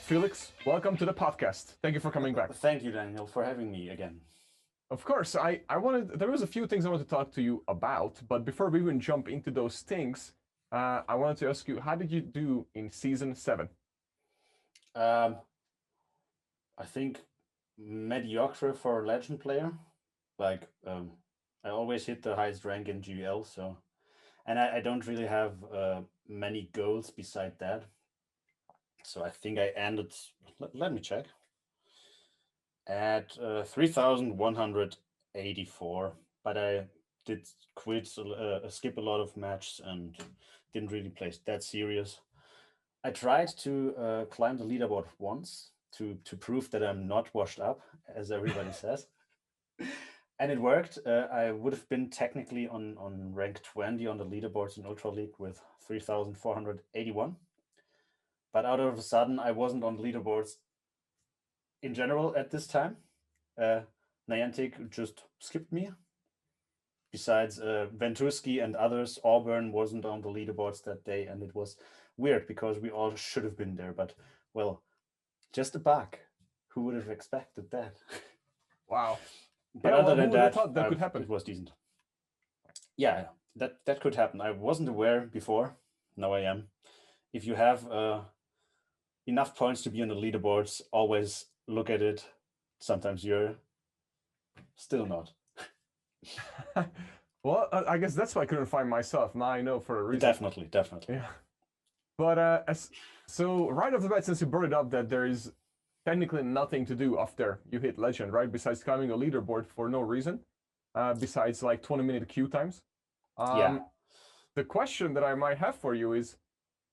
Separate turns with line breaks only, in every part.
Felix, welcome to the podcast. Thank you for coming back.
Thank you, Daniel, for having me again.
Of course, there was a few things I wanted to talk to you about, but before we even jump into those things, I wanted to ask you, how did you do in season 7?
I think mediocre for a legend player. Like, I always hit the highest rank in GBL, so, and I don't really have many goals beside that. So I think I ended, let me check, at 3,184, but I did skip a lot of matches and didn't really play that serious. I tried to climb the leaderboard once to prove that I'm not washed up, as everybody says. And it worked. I would have been technically on rank 20 on the leaderboards in Ultra League with 3,481. But out of a sudden, I wasn't on the leaderboards in general at this time. Niantic just skipped me. Besides Ventursky and others, Auburn wasn't on the leaderboards that day, and it was weird because we all should have been there. But, well, just a bug. Who would have expected that?
Wow.
But other than that,
that could happen.
It was decent. Yeah, that could happen. I wasn't aware before. Now I am. If you have enough points to be on the leaderboards, always look at it. Sometimes you're still not.
Well, I guess that's why I couldn't find myself. Now I know for a reason.
Definitely.
Yeah. But so right off the bat, since you brought it up, that there is technically nothing to do after you hit Legend, right? Besides climbing a leaderboard for no reason, besides like 20-minute queue times.
Yeah.
The question that I might have for you is,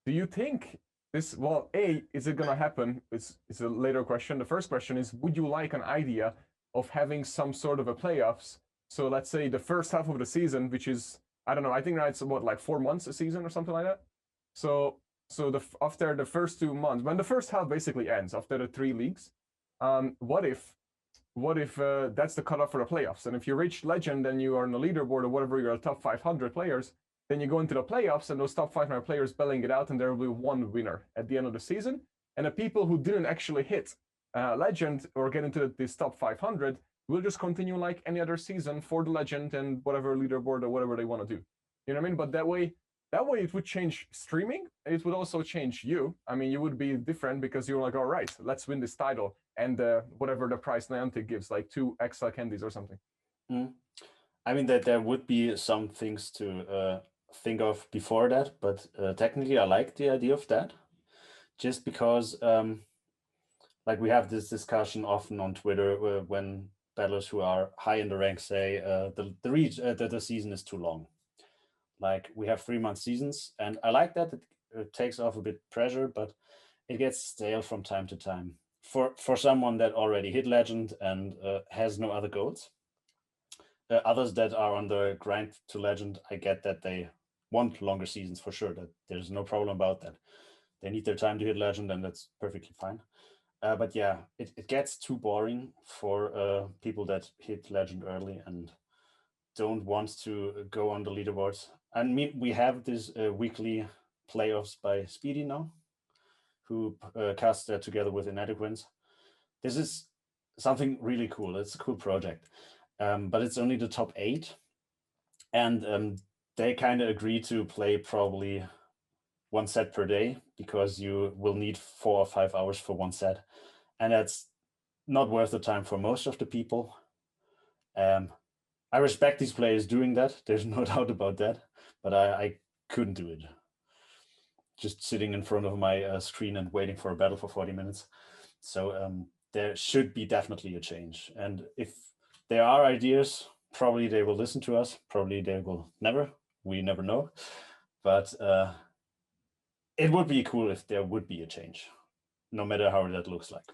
do you think this, well, A, is it going to happen? It's a later question. The first question is, would you like an idea of having some sort of a playoffs? So let's say the first half of the season, which is, I don't know, I think that's what, like 4 months a season or something like that? So after the first 2 months, when the first half basically ends, after the 3 leagues, what if that's the cutoff for the playoffs? And if you reach Legend and you are on the leaderboard or whatever, you're a top 500 players, then you go into the playoffs and those top 500 players belling it out, and there will be one winner at the end of the season. And the people who didn't actually hit Legend or get into this top 500 will just continue like any other season for the Legend and whatever leaderboard or whatever they want to do. You know what I mean? But that way it would change streaming. It would also change you. I mean, you would be different because you're like, all right, let's win this title. And whatever the price Niantic gives, like 2 extra candies or something.
I mean, that there would be some things to think of before that, but technically I like the idea of that. Just because, like, we have this discussion often on Twitter when battlers who are high in the rank say the season is too long. Like, we have 3-month seasons, and I like that it takes off a bit pressure, but it gets stale from time to time. For someone that already hit Legend and has no other goals. Others that are on the grind to Legend, I get that they want longer seasons for sure. That there's no problem about that. They need their time to hit Legend, and that's perfectly fine. But yeah, it gets too boring for people that hit Legend early and don't want to go on the leaderboards. I mean, we have this weekly playoffs by Speedy now, who cast that together with Inadequates. This is something really cool. It's a cool project. But it's only the top 8. And they kind of agree to play probably 1 set per day because you will need 4 or 5 hours for 1 set. And that's not worth the time for most of the people. I respect these players doing that. There's no doubt about that. But I couldn't do it. Just sitting in front of my screen and waiting for a battle for 40 minutes. So there should be definitely a change. And if there are ideas, probably they will listen to us. Probably they will never. We never know. But it would be cool if there would be a change, no matter how that looks like.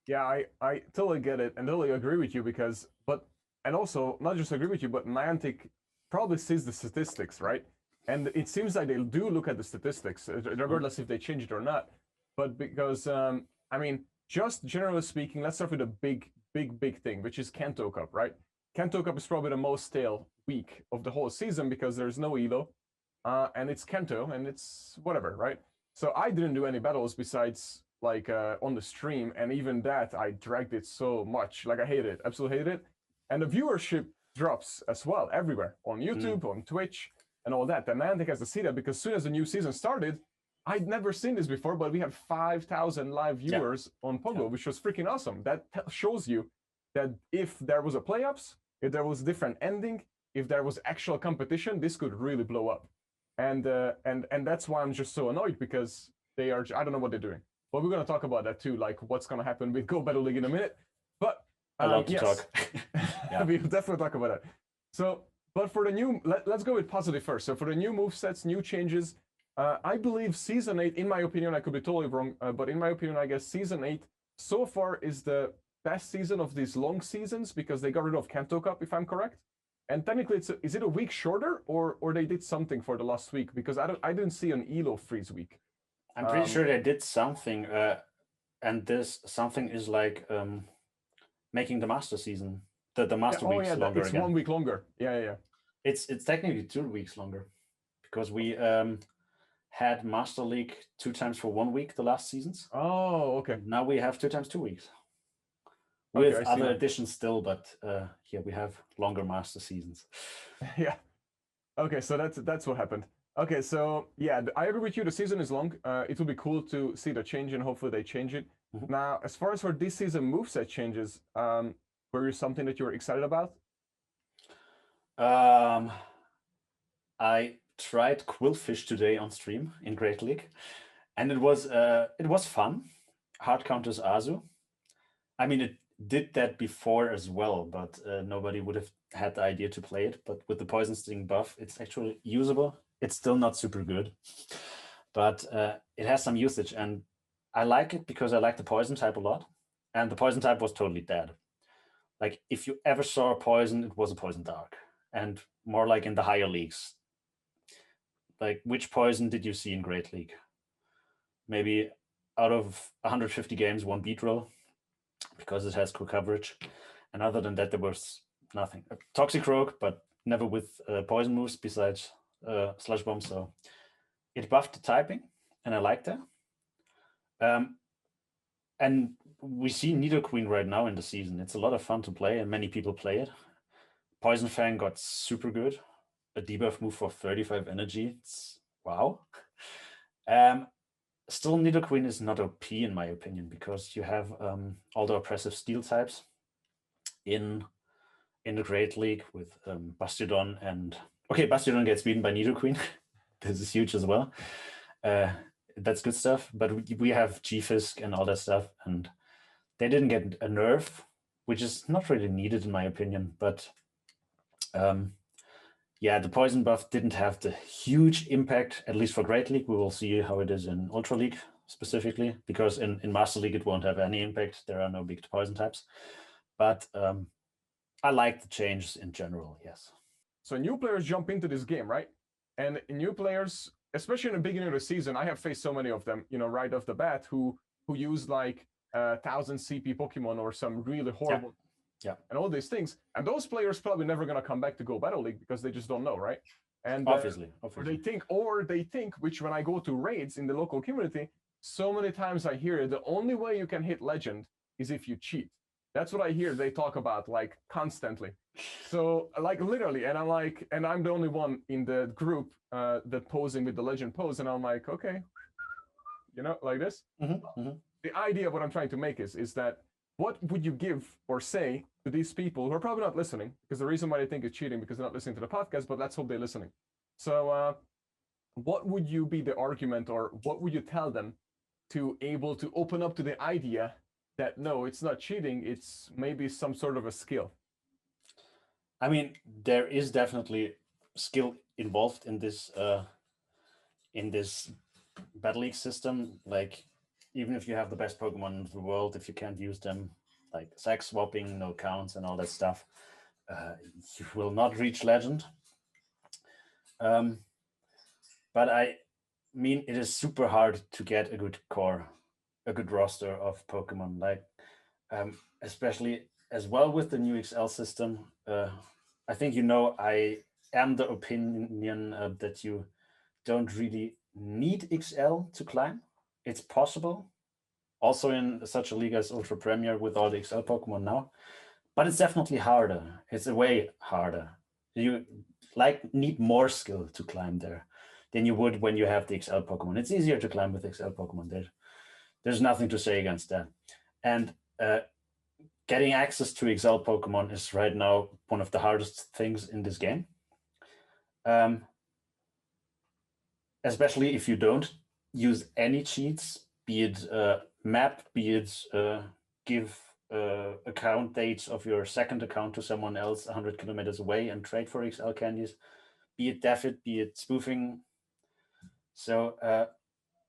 Yeah, I totally get it and totally agree with you and also not just agree with you, but Niantic probably sees the statistics, right? And it seems like they do look at the statistics, regardless if they change it or not. But because, I mean, just generally speaking, let's start with a big thing, which is Kanto Cup, right? Kanto Cup is probably the most stale week of the whole season because there's no Elo, and it's Kanto, and it's whatever, right? So I didn't do any battles besides like on the stream, and even that I dragged it so much. Like I hated it, absolutely hated it. And the viewership drops as well everywhere on YouTube, on Twitch, and all that. The Niantic has to see that because as soon as the new season started, I'd never seen this before, but we had 5,000 live viewers on Pogo, which was freaking awesome. That shows you that if there was a playoffs, if there was a different ending, if there was actual competition, this could really blow up. And that's why I'm just so annoyed because they are. I don't know what they're doing. But we're gonna talk about that too, like what's gonna happen with Go Battle League in a minute. But
I love to
yes,
talk.
we'll definitely talk about that. So, but for the new, let's go with positive first. So for the new move sets, new changes, I believe Season 8, in my opinion, I could be totally wrong, but in my opinion, I guess Season 8 so far is the best season of these long seasons because they got rid of Kanto Cup, if I'm correct. And technically, is it a week shorter, or they did something for the last week? Because I didn't see an Elo freeze week.
I'm pretty sure they did something, and this something is like making the master season, the master weeks longer
it's
again.
1 week longer. Yeah.
It's technically 2 weeks longer because we had Master League 2 times for 1 week the last seasons.
Oh, okay.
Now we have 2 times 2 weeks. With other additions still, but here we have longer master seasons.
Yeah. Okay, so that's what happened. Okay, so yeah, I agree with you. The season is long. It will be cool to see the change, and hopefully they change it. Now, as far as for this season moveset changes, were you something that you were excited about?
I tried Quillfish today on stream in Great League, and it was fun. Hard counters Azu. I mean, it did that before as well, but nobody would have had the idea to play it. But with the Poison Sting buff, it's actually usable. It's still not super good, but it has some usage, and I like it because I like the Poison type a lot, and the Poison type was totally dead. Like, if you ever saw a Poison, it was a Poison Dark, and more like in the higher leagues. Like, which Poison did you see in Great League? Maybe out of 150 games, 1 beat roll, because it has quick coverage. And other than that, there was nothing. Toxic Rogue, but never with poison moves besides Slush Bomb. So it buffed the typing, and I like that. And we see Nidoqueen right now in the season. It's a lot of fun to play, and many people play it. Poison Fang got super good. A debuff move for 35 energy. It's wow. Still, Nidoqueen is not OP in my opinion because you have all the oppressive steel types in the Great League with Bastiodon and Bastiodon gets beaten by Nidoqueen. This is huge as well. That's good stuff. But we have G-Fisk and all that stuff, and they didn't get a nerf, which is not really needed in my opinion. But yeah, the poison buff didn't have the huge impact, at least for Great League. We will see how it is in Ultra League specifically, because in Master League it won't have any impact. There are no big poison types. But I like the changes in general, yes.
So new players jump into this game, right? And new players, especially in the beginning of the season, I have faced so many of them, right off the bat, who use like 1,000 CP Pokemon or some really horrible and all these things. And those players probably never gonna come back to Go Battle League because they just don't know, right? And
obviously.
They think, which when I go to raids in the local community, so many times I hear the only way you can hit Legend is if you cheat. That's what I hear they talk about like constantly. So like literally, and I'm the only one in the group that posing with the Legend pose, and I'm like, okay, like this. The idea of what I'm trying to make is that what would you give or say to these people who are probably not listening? Because the reason why they think it's cheating because they're not listening to the podcast, but let's hope they're listening. So what would you be the argument, or what would you tell them to able to open up to the idea that no, it's not cheating, it's maybe some sort of a skill?
I mean, there is definitely skill involved in this Battle League system. Like, even if you have the best Pokemon in the world, if you can't use them, like sack swapping, no counts, and all that stuff, you will not reach Legend. But I mean, it is super hard to get a good core, a good roster of Pokemon. Like, especially as well with the new XL system. I think I am the opinion that you don't really need XL to climb. It's possible, also in such a league as Ultra Premier with all the XL Pokemon now. But it's definitely harder. It's a way harder. You need more skill to climb there than you would when you have the XL Pokemon. It's easier to climb with XL Pokemon. There's nothing to say against that. And getting access to XL Pokemon is right now one of the hardest things in this game. Especially if you don't use any cheats, be it map, be it give account dates of your second account to someone else 100 kilometers away and trade for XL candies, be it Daffit, be it spoofing. So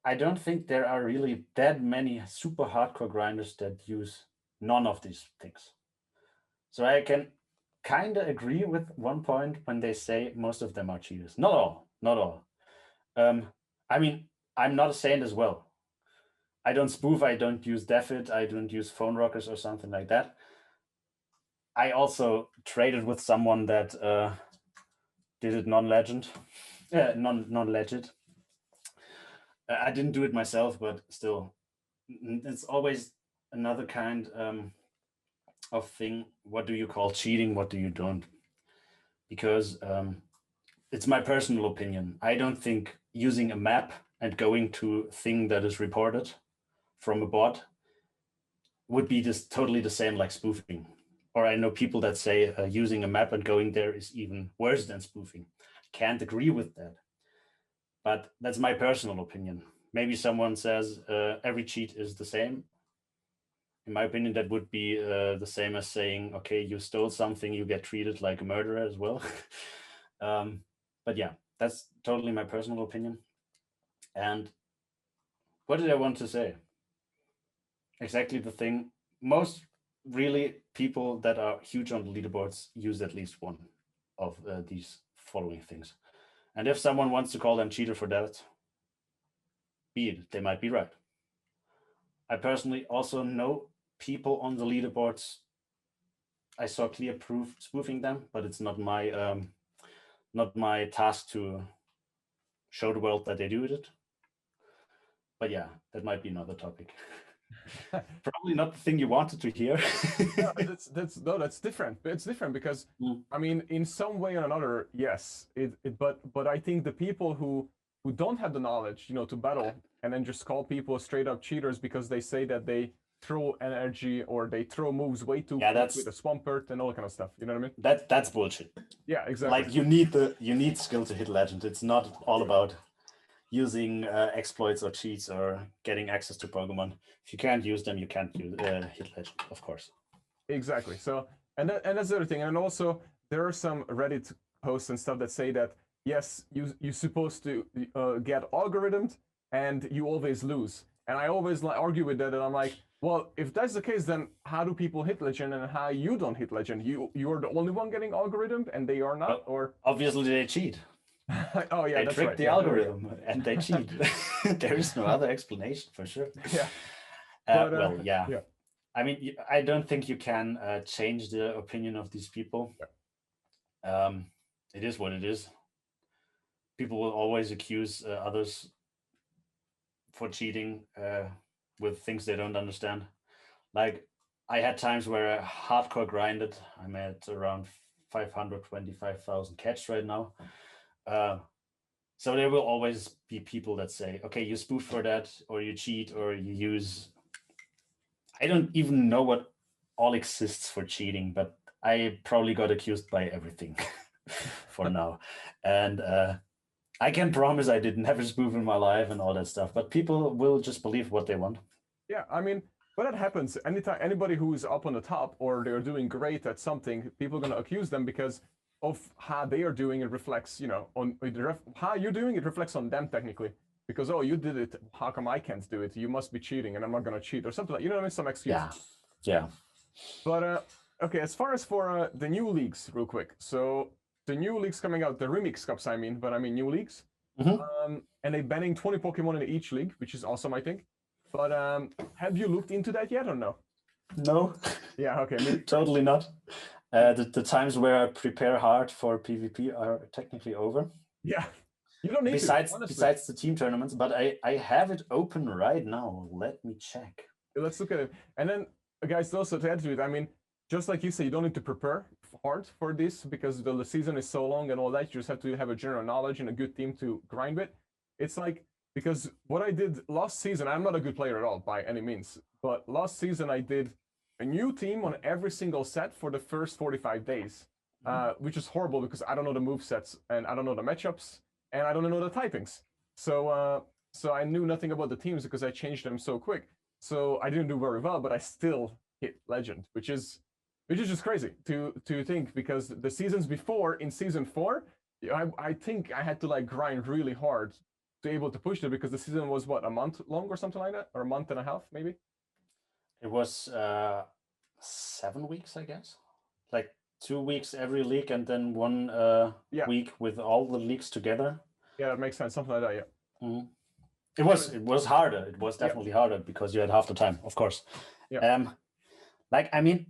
I don't think there are really that many super hardcore grinders that use none of these things. So I can kind of agree with one point when they say most of them are cheaters. Not all, not all. I mean, I'm not a saint as well. I don't spoof, I don't use Daffit, I don't use phone rockers or something like that. I also traded with someone that did it non-legend. Non-legend. I didn't do it myself, but still, it's always another kind of thing. What do you call cheating? What do you don't? Because it's my personal opinion. I don't think using a map and going to a thing that is reported from a bot would be just totally the same like spoofing. Or I know people that say using a map and going there is even worse than spoofing. Can't agree with that. But that's my personal opinion. Maybe someone says every cheat is the same. In my opinion, that would be the same as saying, okay, you stole something, you get treated like a murderer as well. But yeah, that's totally my personal opinion. And what did I want to say? Exactly the thing. Most really people that are huge on the leaderboards use at least one of these following things. And if someone wants to call them cheater for that, be it, they might be right. I personally also know people on the leaderboards. I saw clear proof spoofing them, but it's not my task to show the world that they do it. But yeah, that might be another topic. Probably not the thing you wanted to hear.
No, that's different. It's different because I mean, in some way or another, yes. But I think the people who don't have the knowledge, to battle and then just call people straight up cheaters because they say that they throw energy or they throw moves way too quick with a Swampert and all that kind of stuff. You know what I mean?
That's bullshit.
Yeah, exactly.
Like you need skill to hit legend. It's not all about using exploits or cheats or getting access to Pokemon. If you can't use them, you can't hit legend, of course.
Exactly. So and that's the other thing. And also there are some Reddit posts and stuff that say that yes, you're supposed to get algorithmed and you always lose. And I always argue with that, and I'm like, well, if that's the case, then how do people hit legend and how you don't hit legend? You're the only one getting algorithmed and they are not, or
obviously they cheat.
Oh yeah,
they
that's
trick
right.
the algorithm and they cheat. There is no other explanation for sure.
Yeah.
Well, yeah. I mean, I don't think you can change the opinion of these people. Yeah. It is what it is. People will always accuse others for cheating with things they don't understand. Like I had times where I hardcore grinded. I'm at around 525,000 catch right now. So there will always be people that say, okay, you spoof for that, or you cheat, or you use... I don't even know what all exists for cheating, but I probably got accused by everything for now. And I can promise I did never spoof in my life and all that stuff, but people will just believe what they want.
Yeah, I mean, but that happens anytime. Anybody who is up on the top or they're doing great at something, people are going to accuse them because of how they are doing. It reflects, on how you're doing. It reflects on them technically because, oh, you did it. How come I can't do it? You must be cheating, and I'm not going to cheat or something like. You know what I mean? Some excuse.
Yeah.
But okay, as far as for the new leagues, real quick. So the new leagues coming out, the remix cups, I mean, but I mean new leagues. And they banning 20 Pokemon in each league, which is awesome, I think. But have you looked into that yet or no?
No.
Yeah, okay.
Totally not. The times where I prepare hard for PvP are technically over.
Yeah. You don't need
besides the team tournaments, but I have it open right now. Let me check.
let's look at it. And then, guys, also to add to it, I mean, just like you say, you don't need to prepare hard for this because the season is so long and all that. You just have to have a general knowledge and a good team to grind with. It's like, because what I did last season, I'm not a good player at all by any means, but last season I did a new team on every single set for the first 45 days, which is horrible because I don't know the move sets and I don't know the matchups and I don't know the typings. So I knew nothing about the teams because I changed them so quick. So I didn't do very well, but I still hit legend, which is just crazy to think because the seasons before in season 4, I think I had to like grind really hard to be able to push it because the season was what, a month long or something like that, or a month and a half maybe.
It was 7 weeks, I guess. Like 2 weeks every league, and then one
Yeah.
week with all the leagues together.
Yeah, that makes sense. Something like that. Yeah.
Mm. It was harder. It was definitely harder because you had half the time, of course.
Yeah.
Like, I mean,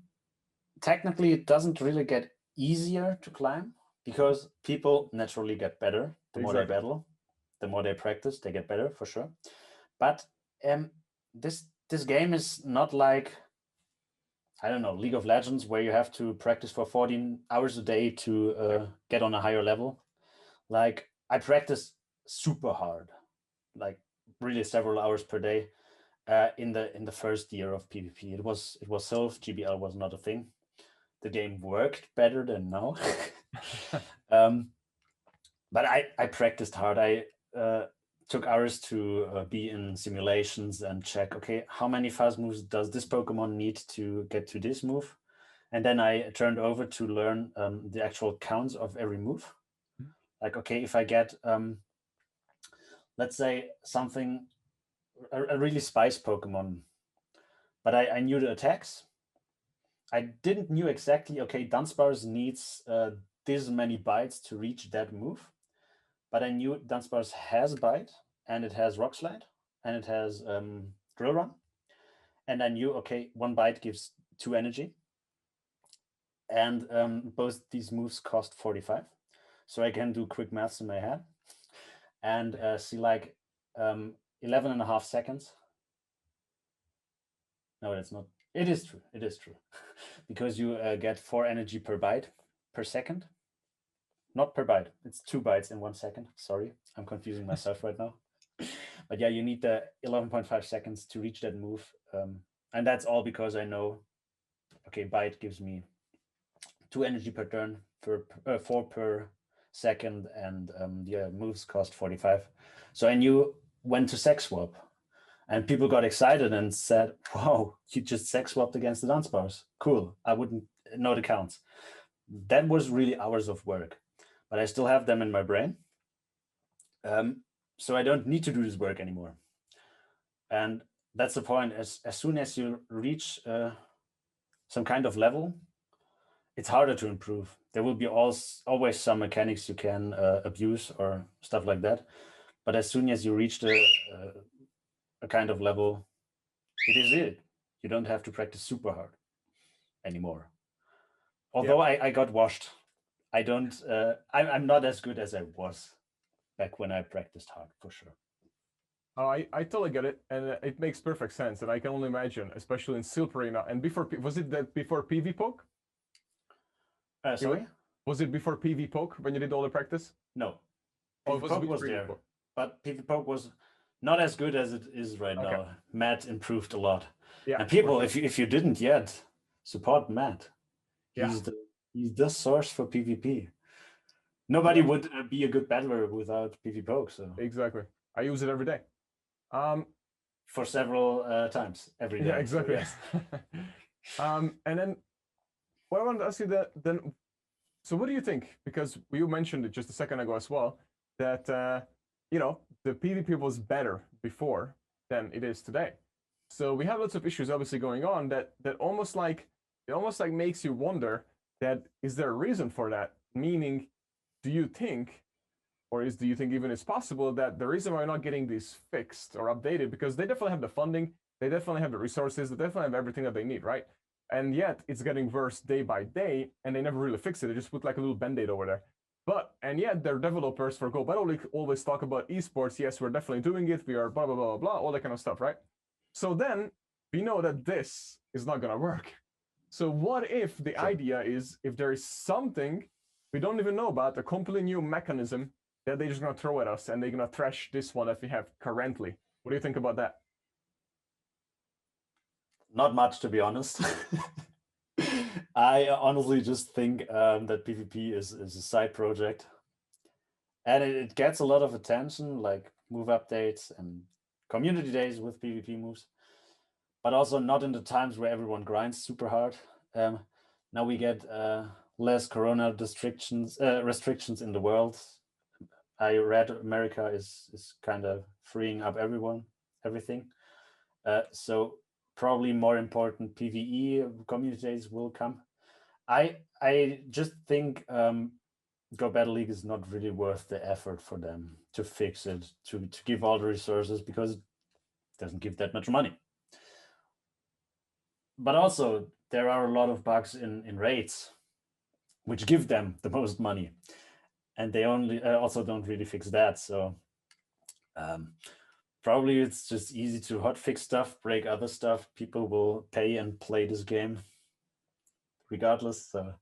technically it doesn't really get easier to climb because people naturally get better the more they battle, the more they practice, they get better for sure. But this game is not like, I don't know, League of Legends, where you have to practice for 14 hours a day to get on a higher level. Like, I practice super hard, like really several hours per day in the first year of PvP. It was self. GBL was not a thing. The game worked better than now. But I practiced hard. I took hours to be in simulations and check, okay, how many fast moves does this Pokemon need to get to this move? And then I turned over to learn the actual counts of every move. Like, okay, if I get, let's say something, a really spice Pokemon, but I knew the attacks. I didn't knew exactly, okay, Dunsparce needs this many bites to reach that move. But I knew Dunsparce has Bite, and it has Rock Slide, and it has Drill Run. And I knew, okay, 1 bite gives 2 energy. And both these moves cost 45. So I can do quick maths in my head and see like 11.5 seconds. No, that's not. It is true. It is true. Because you get 4 energy per bite per second. Not per bite. It's 2 bites in 1 second. Sorry, I'm confusing myself right now. But yeah, you need the 11.5 seconds to reach that move. And that's all because I know, okay, bite gives me 2 energy per turn, 4 per second, and the moves cost 45. So I knew when to sex swap. And people got excited and said, wow, you just sex swapped against the Dunsparce. Cool. I wouldn't know the counts. That was really hours of work, but I still have them in my brain. So I don't need to do this work anymore. And that's the point. As soon as you reach some kind of level, it's harder to improve. There will be always some mechanics you can abuse or stuff like that. But as soon as you reach a kind of level, it is it. You don't have to practice super hard anymore. Although I got washed. I don't. I'm not as good as I was back when I practiced hard, for sure.
Oh, I totally get it, and it makes perfect sense. And I can only imagine, especially in Silparina. And before, was it that before PV Poke?
Sorry?
Was it before PV Poke when you did all the practice?
No.
Oh,
PV Poke was there, but PV Poke was not as good as it is right now. Matt improved a lot.
Yeah.
And people, sure. if you didn't yet, support Matt. He's the source for PvP. Nobody would be a good battler without PV Poke. So
exactly, I use it every day.
For several times every day.
Yeah, exactly.
So, yes.
And then what I wanted to ask you then, so what do you think? Because you mentioned it just a second ago as well, that the PvP was better before than it is today. So we have lots of issues obviously going on that almost like makes you wonder that is there a reason for that? Meaning, do you think even it's possible that the reason why we're not getting these fixed or updated, because they definitely have the funding, they definitely have the resources, they definitely have everything that they need, right? And yet it's getting worse day by day, and they never really fix it. They just put like a little band-aid over there. And yet their developers for Go Battle League always talk about esports. Yes, we're definitely doing it. We are blah, blah, blah, blah, all that kind of stuff, right? So then we know that this is not gonna work. So what if the idea is, if there is something we don't even know about, a completely new mechanism that they're just gonna throw at us and they're gonna trash this one that we have currently? What do you think about that?
Not much, to be honest. I honestly just think that PvP is a side project, and it gets a lot of attention, like move updates and community days with PvP moves, but also not in the times where everyone grinds super hard. Now we get less corona restrictions in the world. I read America is kind of freeing up everything. So probably more important PvE community days will come. I just think Go Battle League is not really worth the effort for them to fix it, to give all the resources, because it doesn't give that much money. But also there are a lot of bugs in raids, which give them the most money, and they only also don't really fix that. So probably it's just easy to hotfix stuff, break other stuff. People will pay and play this game regardless. So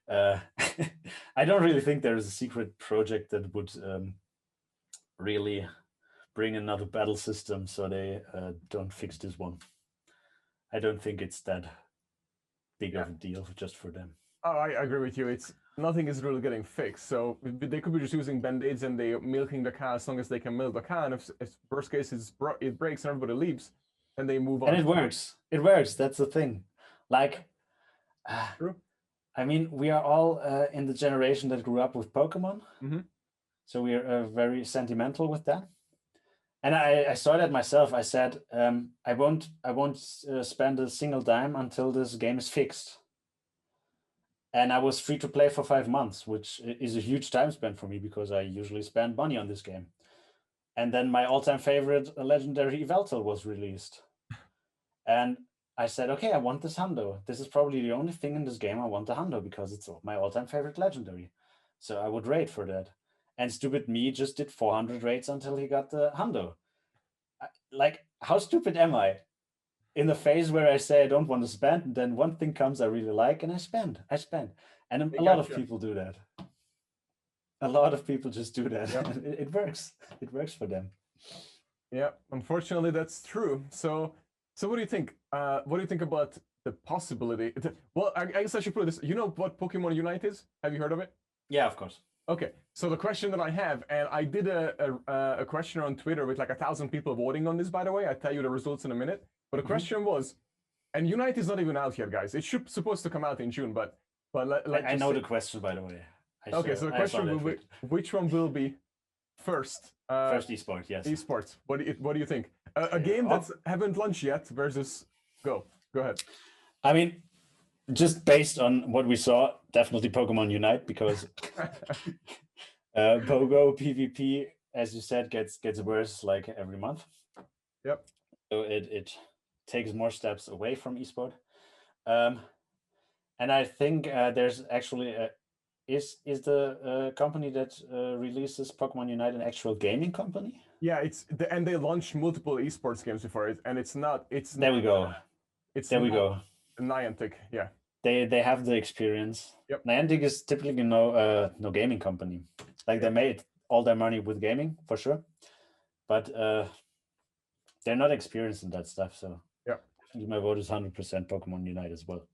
I don't really think there is a secret project that would really bring another battle system, so they don't fix this one. I don't think it's that big of a deal just for them.
Oh, I agree with you. It's nothing is really getting fixed. So they could be just using band-aids and they milking the car as long as they can milk the car. And if worst case it breaks and everybody leaves, and they move on.
And it works. It works. That's the thing. Like,
True.
I mean, we are all in the generation that grew up with Pokemon. So we are very sentimental with that. And I saw that myself. I said, I won't spend a single dime until this game is fixed. And I was free to play for 5 months, which is a huge time spent for me because I usually spend money on this game. And then my all-time favorite legendary Yveltal was released. And I said, okay, I want this hundo. This is probably the only thing in this game I want the hundo, because it's my all-time favorite legendary. So I would raid for that. And stupid me just did 400 raids until he got the hundo. Like, how stupid am I? In the phase where I say I don't want to spend, and then one thing comes I really like, and I spend. And a lot of people do that. A lot of people just do that. Yep. It works. It works for them.
Yeah, unfortunately, that's true. So what do you think? What do you think about the possibility? Well, I guess I should put this. You know what Pokemon Unite is? Have you heard of it?
Yeah, of course.
Okay, so the question that I have, and I did a question on Twitter with like 1,000 people voting on this, by the way. I'll tell you the results in a minute. But the question was, and Unite is not even out yet, guys. It's supposed to come out in June, but
I know the question, by the way.
Okay, so the question will be, which one will be first?
First esports, yes.
Esports. What do you think? A game that haven't launched yet versus Go. Go ahead.
I mean, just based on what we saw, definitely Pokemon Unite, because Pogo PvP, as you said, gets worse like every month.
Yep.
So it takes more steps away from esport. And I think there's actually is the company that releases Pokemon Unite an actual gaming company?
Yeah, and they launched multiple esports games before it, and it's not.
There we go. We go.
Niantic, yeah.
They have the experience.
Yep.
Niantic is typically no gaming company. Like, they made all their money with gaming for sure, but they're not experienced in that stuff. So
yeah,
my vote is 100% Pokemon Unite as well.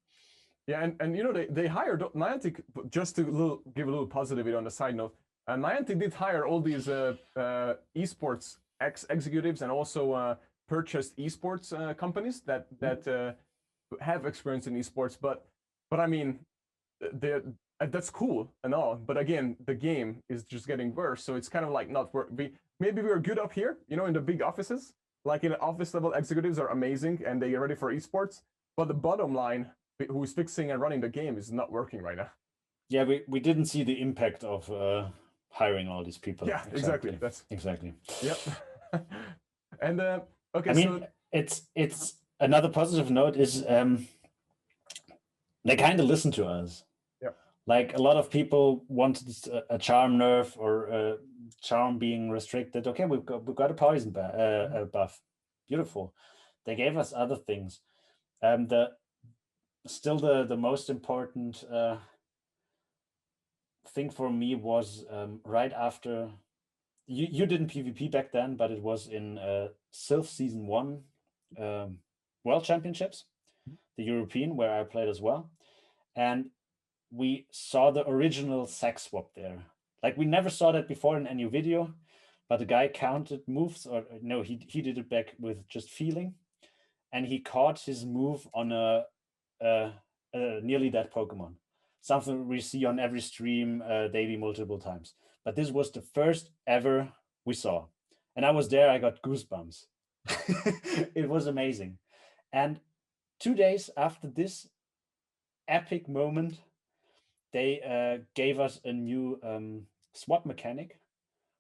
Yeah, and you know, they hired Niantic, just to give a little positivity on the side note. Niantic did hire all these esports executives and also purchased esports companies that have experience in esports. But I mean, that's cool and all. But again, the game is just getting worse. So it's kind of like not maybe we're good up here, you know, in the big offices. Like in office level executives are amazing and they get ready for esports. But the bottom line, who's fixing and running the game, is not working right now.
Yeah, we didn't see the impact of hiring all these people.
Yeah, exactly. That's
exactly.
Yep. And okay,
I mean, it's another positive note is they kind of listen to us.
Yeah.
Like, a lot of people wanted a charm nerf or a charm being restricted. Okay, we've got a poison buff. Beautiful. they gave us other things. The the most important thing for me was right after you didn't PvP back then, but it was in Sylph Season 1 World Championships, the European, where I played as well. And we saw the original sex swap there. Like, we never saw that before in any video, but the guy counted moves, or no, he did it back with just feeling. And he caught his move on a nearly dead Pokemon. Something we see on every stream daily multiple times. But this was the first ever we saw. And I was there, I got goosebumps. It was amazing. And 2 days after this epic moment, they gave us a new swap mechanic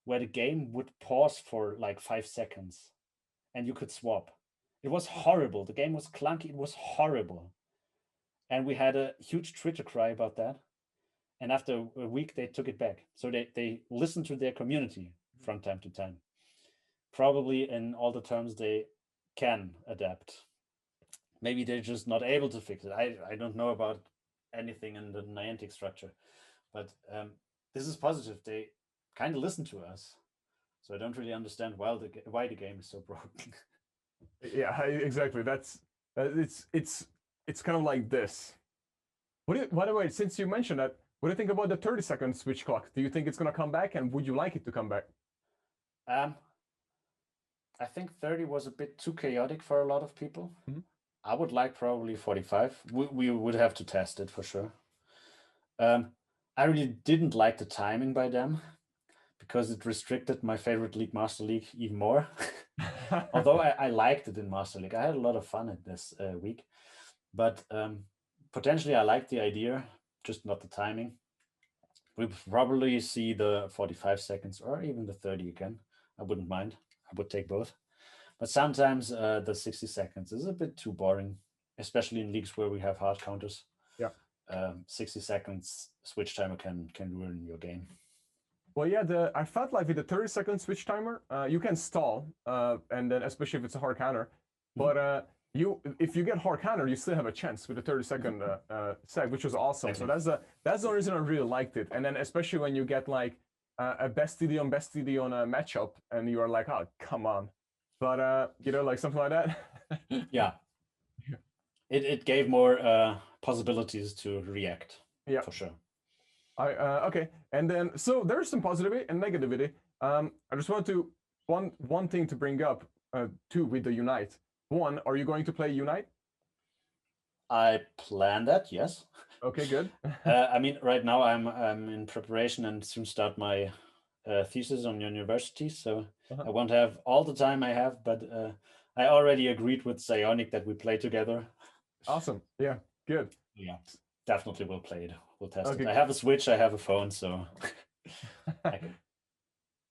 where the game would pause for like 5 seconds and you could swap. It was horrible. The game was clunky. It was horrible. And we had a huge Twitter cry about that. And after a week, they took it back. So they listened to their community from time to time. Probably in all the terms they can adapt. Maybe they're just not able to fix it. I don't know about anything in the Niantic structure. But this is positive. They kind of listen to us. So I don't really understand why the game is so broken.
Yeah, exactly. That's it's kind of like this. By the way, since you mentioned that, what do you think about the 30-second switch clock? Do you think it's gonna come back, and would you like it to come back?
I think 30 was a bit too chaotic for a lot of people.
Mm-hmm.
I would like probably 45. We would have to test it for sure. I really didn't like the timing by them because it restricted my favorite league, Master League, even more. Although I liked it in Master League. I had a lot of fun at this week. But potentially I like the idea, just not the timing. We'll probably see the 45 seconds or even the 30 again. I wouldn't mind. I would take both. But sometimes the 60 seconds is a bit too boring, especially in leagues where we have hard counters.
Yeah.
60 seconds switch timer can ruin your game.
Well, yeah, I felt like with the 30-second switch timer, you can stall, and then especially if it's a hard counter. But if you get hard counter, you still have a chance with the 30-second seg, which was awesome. So that's the reason I really liked it. And then especially when you get like a best TD on matchup, and you are like, oh, come on. But like something like that.
Yeah. It gave more possibilities to react.
Yeah,
for sure.
Okay, and then so there's some positivity and negativity. I just want to one thing to bring up too with the Unite. One, are you going to play Unite?
I plan that, yes.
Okay, good.
I mean, right now I'm in preparation and soon start my thesis on university, so I won't have all the time I have, but I already agreed with Psionic that we play together.
Awesome. Yeah, good.
Yeah, definitely we'll play it. We'll test
Okay.
it. I have a Switch, I have a phone, so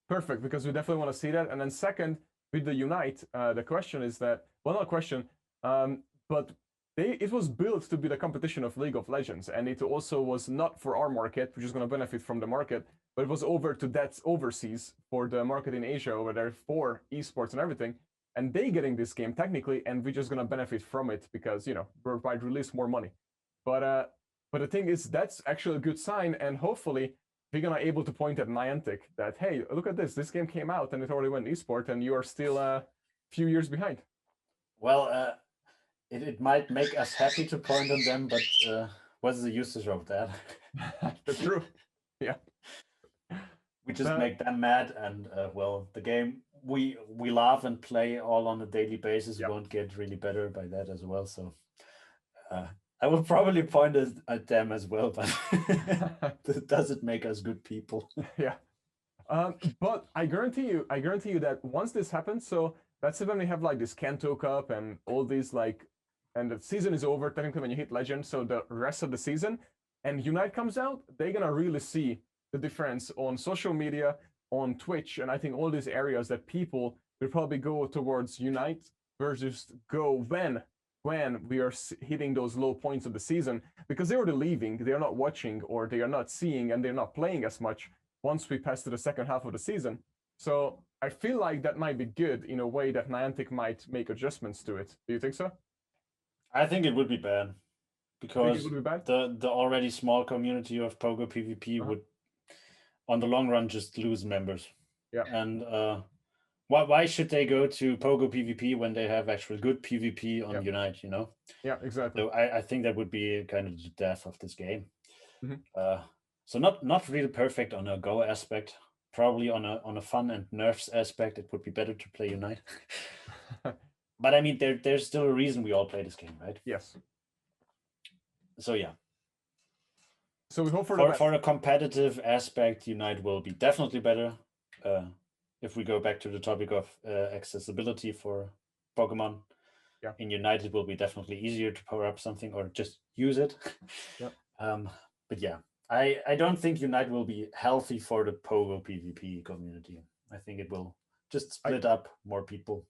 Perfect, because we definitely want to see that. And then second, with the Unite, the question is that, well, not a question, but it was built to be the competition of League of Legends, and it also was not for our market, which is going to benefit from the market, but it was over to that's overseas for the market in Asia over there for esports and everything, and they getting this game technically, and we're just going to benefit from it because worldwide release more money. But the thing is, that's actually a good sign, and hopefully we're gonna able to point at Niantic that, hey, look at this game came out and it already went esport, and you are still a few years behind.
Well, it might make us happy to point on them, but what's the usage of that?
That's true. Yeah.
We just make them mad, and well, the game we love and play all on a daily basis won't get really better by that as well. So I will probably point at them as well, but does it make us good people?
Yeah. But I guarantee you that once this happens, so that's when we have like this Kanto Cup and all these and the season is over technically when you hit Legend, so the rest of the season, and Unite comes out, they're gonna really see the difference on social media, on Twitch, and I think all these areas that people will probably go towards Unite versus go when we are hitting those low points of the season, because they're already leaving, they're not watching, or they are not seeing, and they're not playing as much once we pass to the second half of the season. So I feel like that might be good in a way that Niantic might make adjustments to it. Do you think so?
I think it would be bad
You think it
because
would be bad?
the already small community of Pogo PvP would, on the long run, just lose members.
Yeah.
And why should they go to Pogo PvP when they have actual good PvP on Unite? You know.
Yeah, exactly.
So I think that would be kind of the death of this game.
Mm-hmm.
So not really perfect on a Go aspect. Probably on a fun and nerfs aspect, it would be better to play Unite. But I mean, there's still a reason we all play this game, right?
Yes.
So yeah.
So we hope for the best.
For a competitive aspect, Unite will be definitely better. If we go back to the topic of accessibility for Pokemon, in Unite it will be definitely easier to power up something or just use it. But yeah, I don't think Unite will be healthy for the Pogo PvP community. I think it will just split up more people.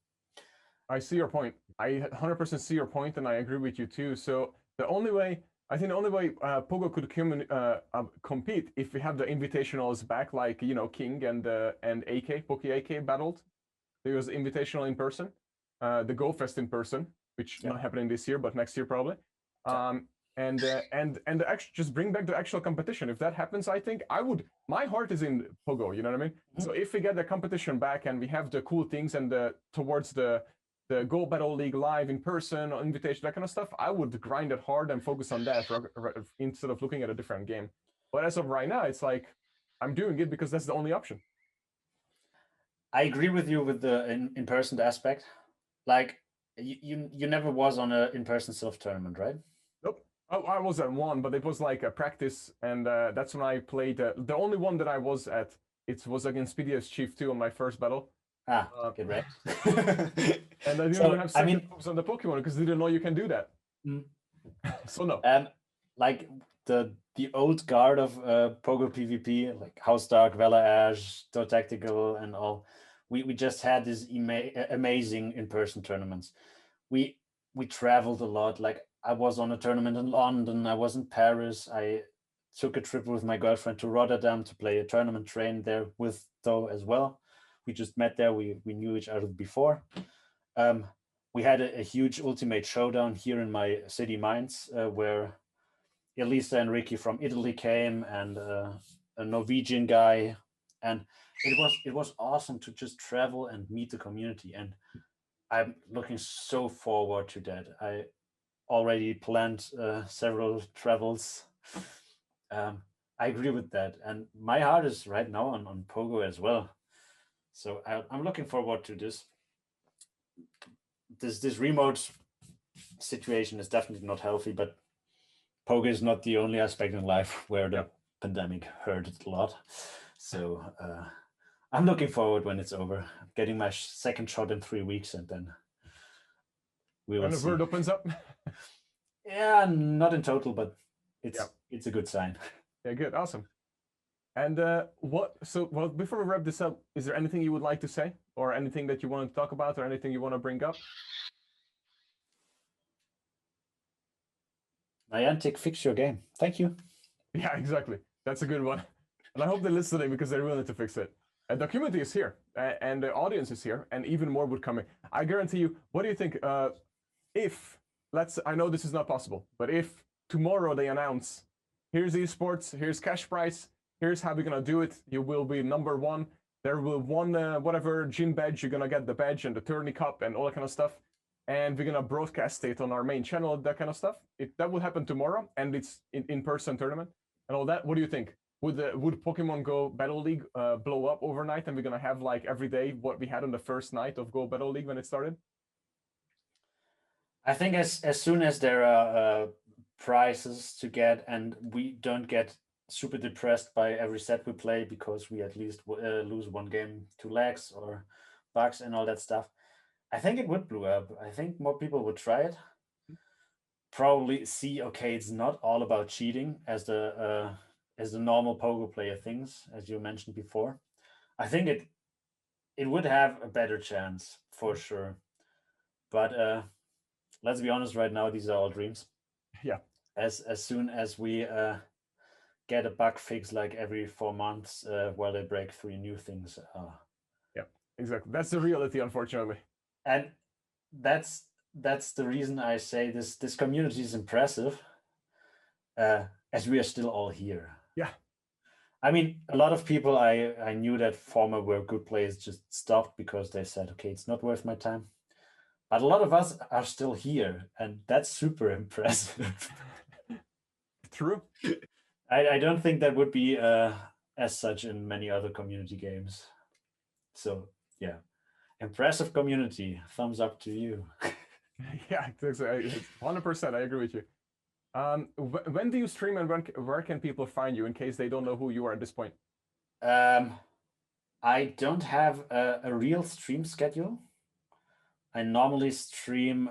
I see your point. I 100% see your point, and I agree with you too. So the only way, I think the only way Pogo could compete if we have the invitationals back, like King and AK Poke AK battled. There was invitational in person, the Go Fest in person, which not happening this year, but next year probably. And just bring back the actual competition. If that happens, I think I would. My heart is in Pogo. You know what I mean? So if we get the competition back and we have the cool things and towards the Go Battle League live in person, or invitation, that kind of stuff, I would grind it hard and focus on that instead of looking at a different game. But as of right now, it's like I'm doing it because that's the only option.
I agree with you with the in-person aspect. Like you never was on a in-person self tournament, right?
Nope. I was at one, but it was like a practice, and that's when I played. The only one that I was at, it was against PDS Chief 2 on my first battle.
Get right.
And I didn't even have second moves on the Pokemon because I didn't know you can do that. So no.
Like the old guard of Pogo PvP, like House Dark, Vela Ash, Tactical, and all. We just had these amazing in-person tournaments. We traveled a lot. Like I was on a tournament in London. I was in Paris. I took a trip with my girlfriend to Rotterdam to play a tournament, train there with Tho as well. We just met there. We knew each other before. We had a huge Ultimate Showdown here in my city, Mainz, where Elisa and Ricky from Italy came, and a Norwegian guy, and it was awesome to just travel and meet the community, and I'm looking so forward to that. I already planned several travels. I agree with that, and my heart is right now on Pogo as well. So I'm looking forward to this. This remote situation is definitely not healthy, but Pogo is not the only aspect in life where the pandemic hurt it a lot. So I'm looking forward when it's over. I'm getting my second shot in 3 weeks, and then we will see.
When the word opens up.
Yeah, not in total, but it's a good sign.
Yeah, good, awesome. And well, before we wrap this up, is there anything you would like to say, or anything that you want to talk about, or anything you want to bring up?
Niantic, fix your game. Thank you.
Yeah, exactly. That's a good one. And I hope they're listening because they're willing to fix it. And the community is here, and the audience is here, and even more would come in. I guarantee you. What do you think? I know this is not possible, but if tomorrow they announce, here's esports, here's cash prize, here's how we're gonna do it. You will be number one. There will whatever gym badge, you're gonna get the badge and the tourney cup and all that kind of stuff. And we're gonna broadcast it on our main channel, that kind of stuff. That will happen tomorrow, and it's in-person tournament and all that. What do you think? Would Pokemon Go Battle League blow up overnight, and we're gonna have like every day what we had on the first night of Go Battle League when it started?
I think as soon as there are prizes to get, and we don't get super depressed by every set we play because we at least lose one game to lags or bugs and all that stuff, I think it would blow up. I think more people would try it. Probably see, okay, it's not all about cheating as the normal Pogo player thinks, as you mentioned before. I think it would have a better chance for sure. But let's be honest, right now these are all dreams.
Yeah.
As soon as we get a bug fix like every 4 months, while they break 3 new things,
Exactly. That's the reality, unfortunately.
And that's the reason I say this community is impressive, as we are still all here.
Yeah.
I mean, a lot of people I knew that former were good players just stopped because they said, okay, it's not worth my time. But a lot of us are still here, and that's super impressive.
True.
I don't think that would be as such in many other community games. So yeah, impressive community. Thumbs up to you.
Yeah, it's 100%. I agree with you. When do you stream, and where can people find you in case they don't know who you are at this point?
I don't have a real stream schedule. I normally stream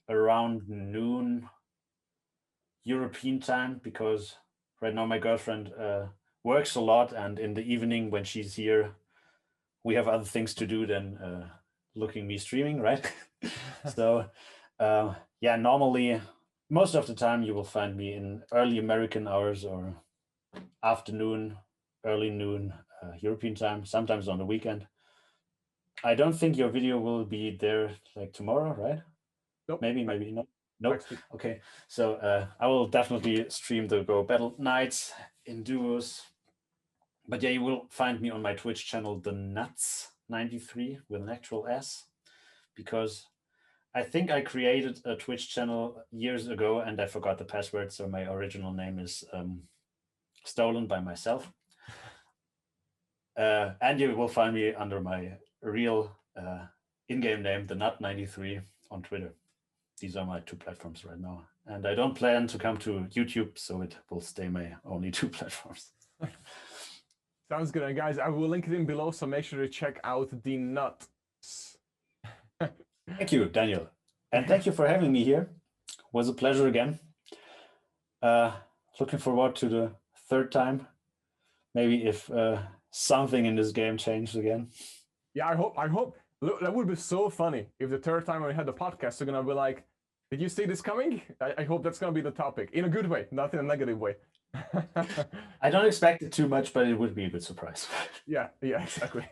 around noon European time because right now my girlfriend works a lot, and in the evening when she's here, we have other things to do than looking me streaming, right? So yeah, normally most of the time you will find me in early American hours or afternoon, early noon European time, sometimes on the weekend. I don't think your video will be there like tomorrow, right?
Nope.
Maybe not. Nope.
Next week.
Okay. So I will definitely stream the Go Battle Nights in duos. But yeah, you will find me on my Twitch channel, TheNuts93 with an actual S, because I think I created a Twitch channel years ago and I forgot the password. So my original name is stolen by myself. And you will find me under my real in-game name, TheNut93 on Twitter. These are my two platforms right now. And I don't plan to come to YouTube, so it will stay my only two platforms.
Sounds good. And guys, I will link it in below, so make sure to check out TheNut.
Thank you, Daniel. And thank you for having me here. It was a pleasure again. Looking forward to the third time. Maybe if something in this game changed again.
Yeah, I hope. Look, that would be so funny if the third time we had the podcast, they're gonna be like, "Did you see this coming?" I hope that's gonna be the topic in a good way, not in a negative way.
I don't expect it too much, but it would be a good surprise.
Yeah, exactly.